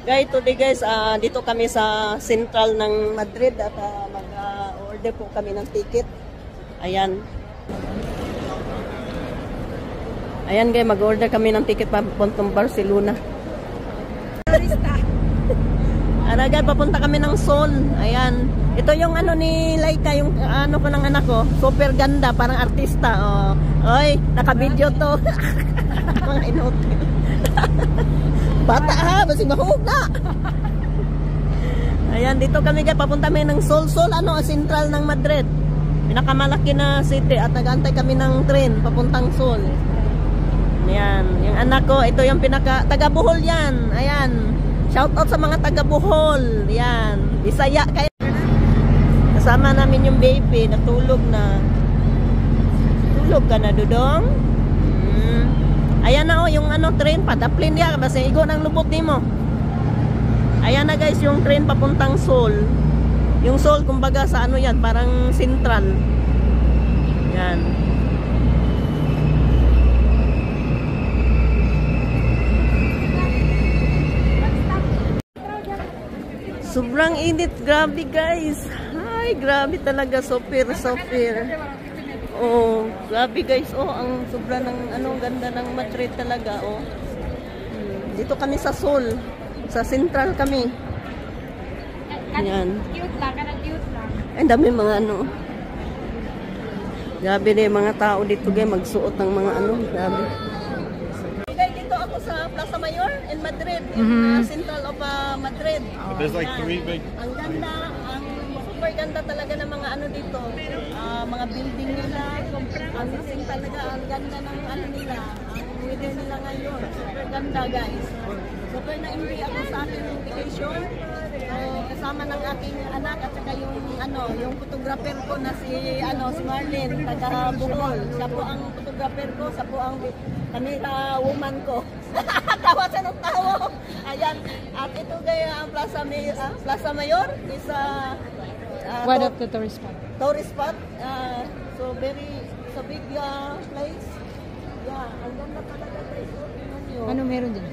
Guys, today guys, dito kami sa Central ng Madrid at mag-order po kami ng ticket. Ayan. Ayan guys, mag-order kami ng ticket papuntang Barcelona. Ara guys, papunta kami ng Sol. Ayan. Ito yung ano ni Laika, yung ano ko ng anak ko. Super ganda, parang artista. Oh. Oy, naka-video to. Mga inote. Bata ha, basing mahug na. Ayan, dito kami guys, papunta kami ng Sol. Sol, ano, Central ng Madrid. Pinakamalaki na city at nag-antay kami ng train papuntang Sol. Ayan, yung anak ko, ito yung taga Bohol yan. Ayan, shout out sa mga taga Bohol. Ayan, Bisaya kayo. Kasama namin yung baby, natulog na. Tulog ka na, Dudong? Ayan na oh, yung ano, train, padaplin niya, kasi igo ng lubot nimo. Ayan na guys, yung train papuntang Sol. Yung Sol, kumbaga sa ano yan, parang Central. Yan. Sobrang init, grabe guys. Ay, grabe talaga, super. Oh, grabe guys. Oh, ang sobra ng ano, ganda ng Madrid talaga, oh. Dito kami sa Sol. Sa Central kami. Yan. Cute lang. Ang dami mga ano. Grabe na yung mga tao dito guys, magsuot ng mga ano, grabe. Guys, dito ako sa Plaza Mayor in Madrid, in Central of Madrid. There's like three big. Ang ganda, super ganda talaga ng mga ano dito. Mga building nila, ang missing talaga, ang ganda ng ano nila, ang weather nila ngayon. Super ganda guys. Super na-enjoy ako sa aking vacation. Kasama ng aking anak at saka yung ano, yung photographer ko na si Marlene, taga Bohol. Siya po ang photographer ko, siya po ang camera woman ko. Tawa siya ng tawa. Ayan. At ito kaya ang Plaza Mayor is One of the tourist spot. Tourist spot. So big place. Yeah, ang ganda talaga guys. Ano meron din?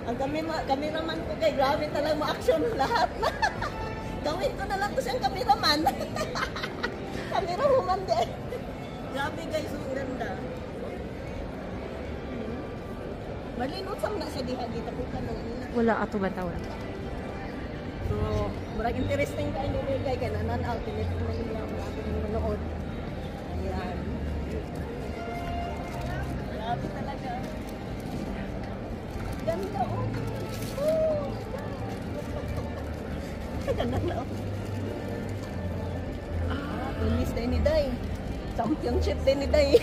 Ang cameraman ko kay grabe talaga ma-action lahat. Gawin ko na lang to siyang cameraman. Camera woman din. Grabe guys, ang ganda. Malinot sam na siya dito po ka nang ina. Wala ato ba tawa? So, marag interesting kayo ni guys kay nanan out nito na nila manood. Ayan. Grabe talaga. Ganda oh. Ganda na oh. Tulis din ni Day. Championship din ni Day.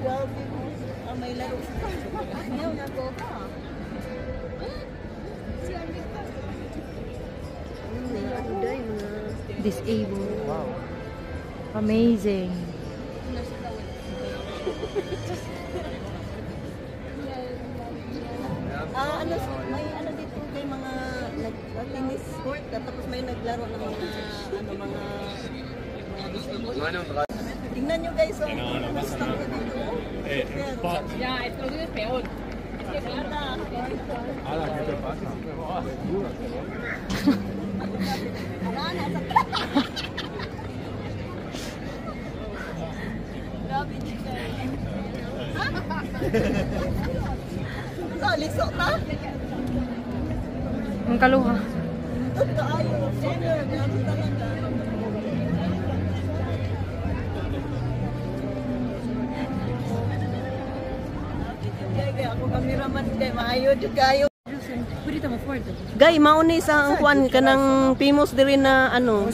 Grabe mo. May laro sa ayaw na ko pa. Disabled. Wow. Amazing. May ano dito may mga tennis court tapos may naglaro ng mga disabled. Tingnan nyo guys, so stop ko dito. Ya, esto es peor. Ala, ¿qué te pasa? Grabe din guys. So, liso na? Ang kaluha. Ito ayaw. Grabe talaga. Ako cameraman kay maayo jud kayo. Pwede mo forward. Gay mauni sa ang kuan kanang famous diri na ano.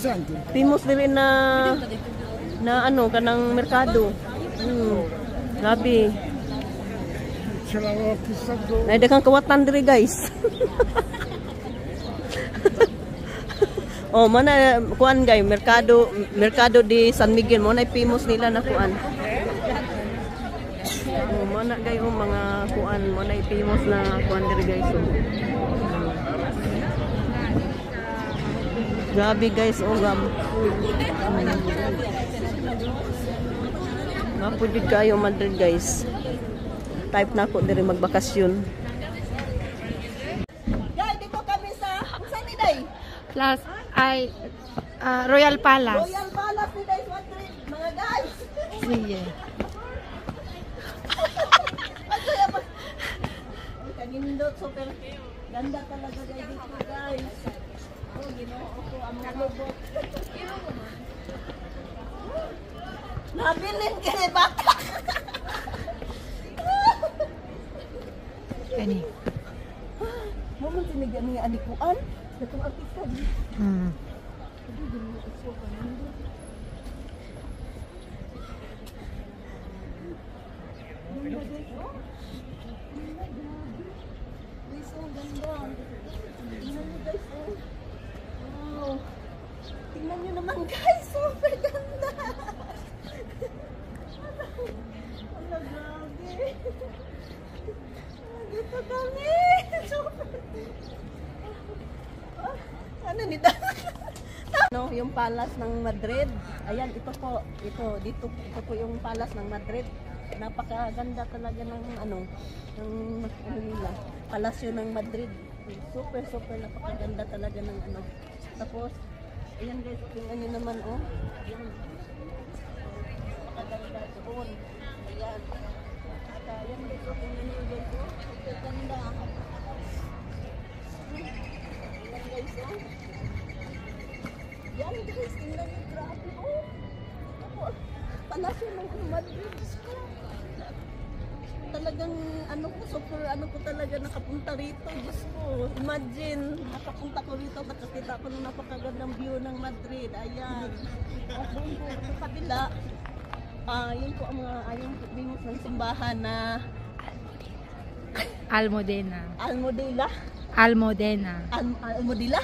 Famous diri na ano kanang merkado. Grabe. Nay daghang kawatan diri guys. Oh, mana kuan gay merkado di San Miguel mo na famous nila na kuan. Mana gay mga kuan mo na famous na kuan diri guys. Grabe guys, oh gam. Mapudid kayo Madrid guys. Type na ako diri magbakasyon. Guys, dito kami sa saan ni Day? Plus, Royal Palace. Royal Palace ni Day Madrid, mga guys. Sige. Kanindot, super ganda talaga guys dito guys. Oh, ginoo ko ang mga lubot. Nabilin ka ni bata. Ani. Mo man sinigyan ni anikuan, datong artista ni. Tingnan nyo naman guys, super ganda. Ang grabe. Dito kami. Super. Ano ni Dan? No, yung Palace ng Madrid. Ayan, ito po. Ito po yung Palace ng Madrid. Napakaganda talaga ng ano nila. Palasyo ng Madrid. Super napakaganda talaga ng ano. Tapos ayan guys, tingnan niyo naman oh. Ayan. Napakaganda doon. Ayan. At ayan guys, tingnan niyo guys oh. Napakaganda. Ayan guys oh. Yan guys, tingnan niyo, grabe oh. Tapos palasyo ng Madrid. Talagang ano ko, super ano ko talaga nakapunta rito. Diyos ko, imagine, nakapunta ko rito, nakakita ko ng napakagandang view ng Madrid. Ayan. At doon po sa kabila, yun po ang mga ayong bingos ng simbahan na Almudena. Almudena. Almudena. Almudena?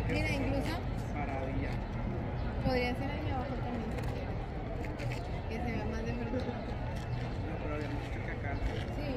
Mira, incluso podría ser ahí abajo también, que se vea más de verdad. Sí.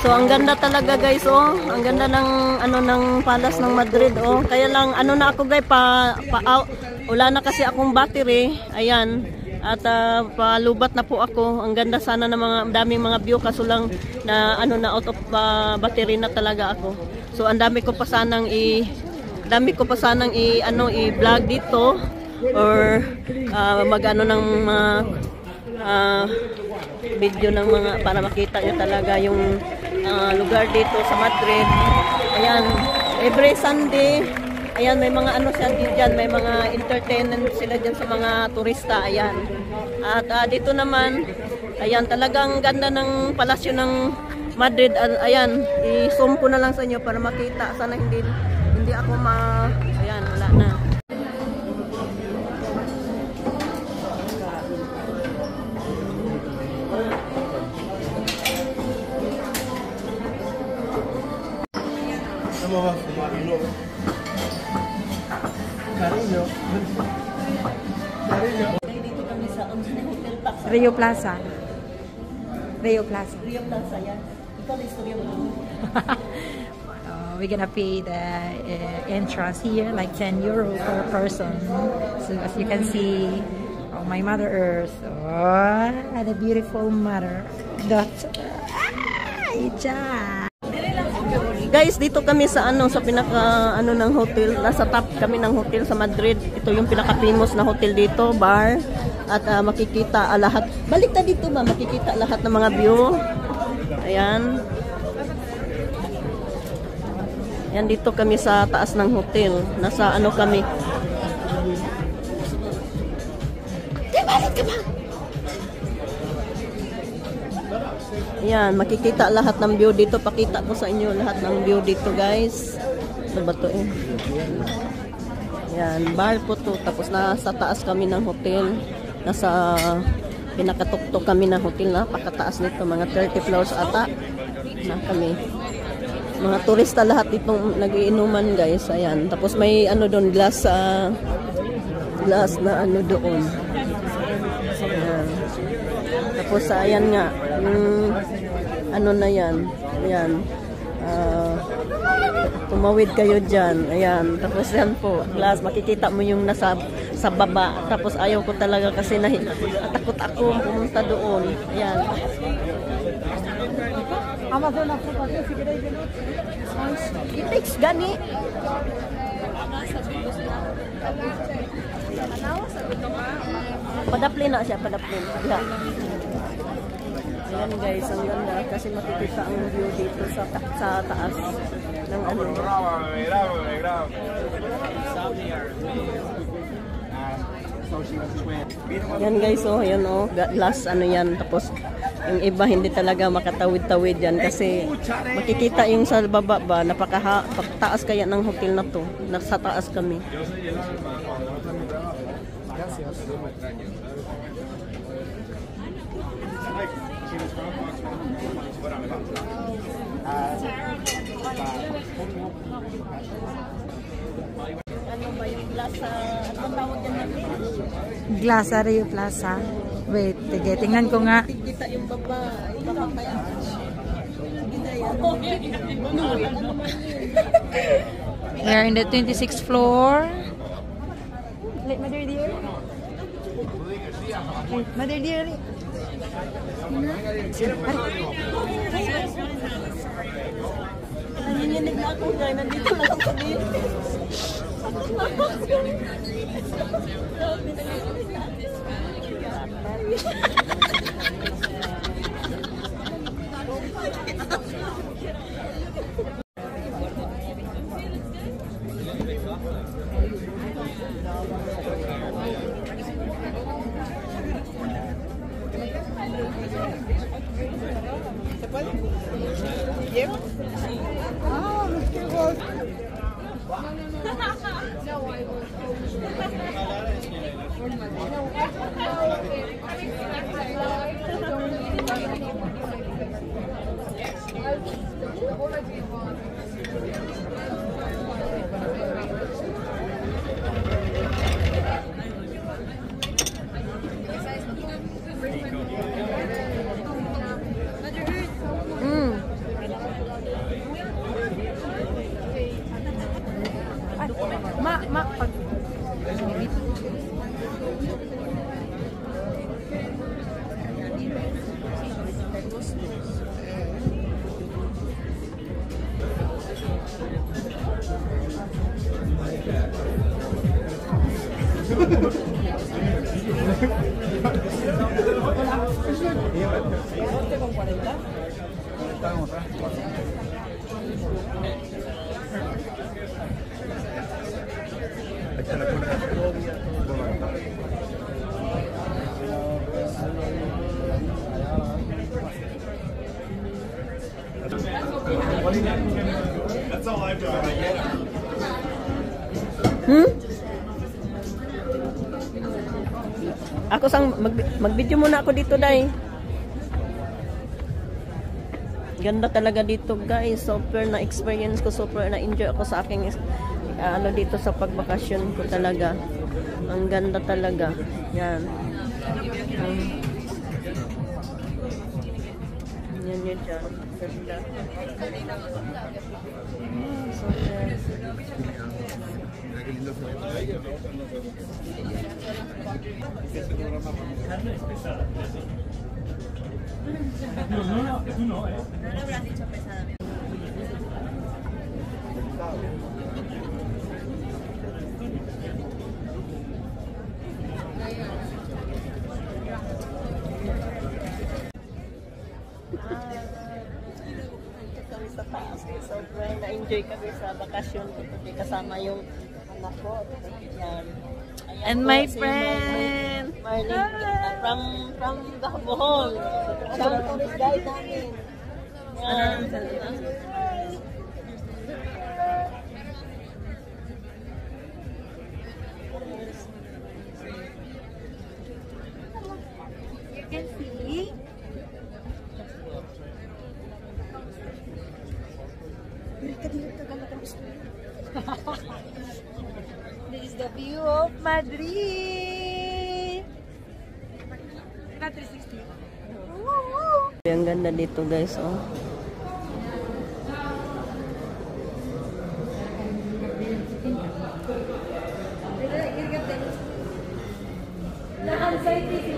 So ang ganda talaga guys oh. Ang ganda ng ano ng Palace ng Madrid oh. Kaya lang ano na ako guys wala na kasi akong battery. Ayan. At palubat na po ako. Ang ganda sana ng mga daming mga view kaso lang na ano na out of battery na talaga ako. So ang dami ko pa sanang i-vlog dito or mag-ano ng mga video ng mga para makita nyo talaga yung lugar dito sa Madrid. Ayan, every Sunday, ayan may mga ano siya diyan, may mga entertainment sila diyan sa mga turista. Ayan. At dito naman, ayan talagang ganda ng palasyo ng Madrid. Ayan, i-zoom ko na lang sa inyo para makita. Sana hindi ako ayan, wala na. Vamos a fumar y luego. Cariño. Dito kami sa Hotel Tax. Rio Plaza. Rio Plaza. Rio Plaza yan. Ikaw na istorya mo. We're gonna pay the entrance here like 10 euro per person. So as you can see, oh, my Mother Earth. Oh, and a beautiful mother. Guys, dito kami sa sa pinaka ng hotel, nasa top kami ng hotel sa Madrid. Ito yung pinaka-famous na hotel dito, bar. At makikita lahat. Balik ta dito ba? Makikita lahat ng mga view. Ayan. Yan, dito kami sa taas ng hotel. Nasa ano kami. Yan, makikita lahat ng view dito. Pakita ko sa inyo lahat ng view dito, guys. Ano ba to eh? Yan, bar po to. Tapos nasa taas kami ng hotel. Nasa pinakatuktok kami ng hotel. Napakataas nito. Mga 30 floors ata na kami. Mga turista lahat ditong nagiinuman, guys. Ayan. Tapos may ano doon, glass na ano doon. Ayan. Tapos ayan nga. Ano na yan. Ayan. Tumawid kayo dyan. Ayan. Tapos yan po. Glass. Makikita mo yung nasa sa baba. Tapos ayaw ko talaga kasi takot ako pumunta doon. Ayan. It takes gani. Padapli na siya, padapli. Yeah. Ayan guys, ang ganda kasi makikita ang view dito sa taas ng ano. Yan guys, oh, yan oh, glass ano yan. Tapos yung iba hindi talaga makatawid-tawid yan kasi makikita yung sa baba ba, napakataas kaya ng hotel na to. Nasa taas kami. Ano ba yung plaza? Anong tawag dyan natin? Plaza Rio Plaza. Wait, tingnan ko nga. Kita yung baba. Kaya. We are in the 26th floor. Wait, Mother dear. Wait, Mother dear. Nanginginig na ako guys. Nandito na lang sa dito. That's all I've done. Ako sang mag-video muna ako dito, Day. Ganda talaga dito, guys. Super na experience ko, super na enjoy ako sa aking ano dito sa pagbakasyon ko talaga. Ang ganda talaga. Yan. Yan yun dyan. Ganda. Super. Kami sa taas. Sobrang na-enjoy kami sa bakasyon ko. Kasi kasama yung anak ko. Yan. Ayan And po, my si friend. Marlene, from Bohol. Siya ang tourist guide namin. Yan. You can see. This is the view of Madrid. 360. Ang ganda dito guys, oh. The anxiety is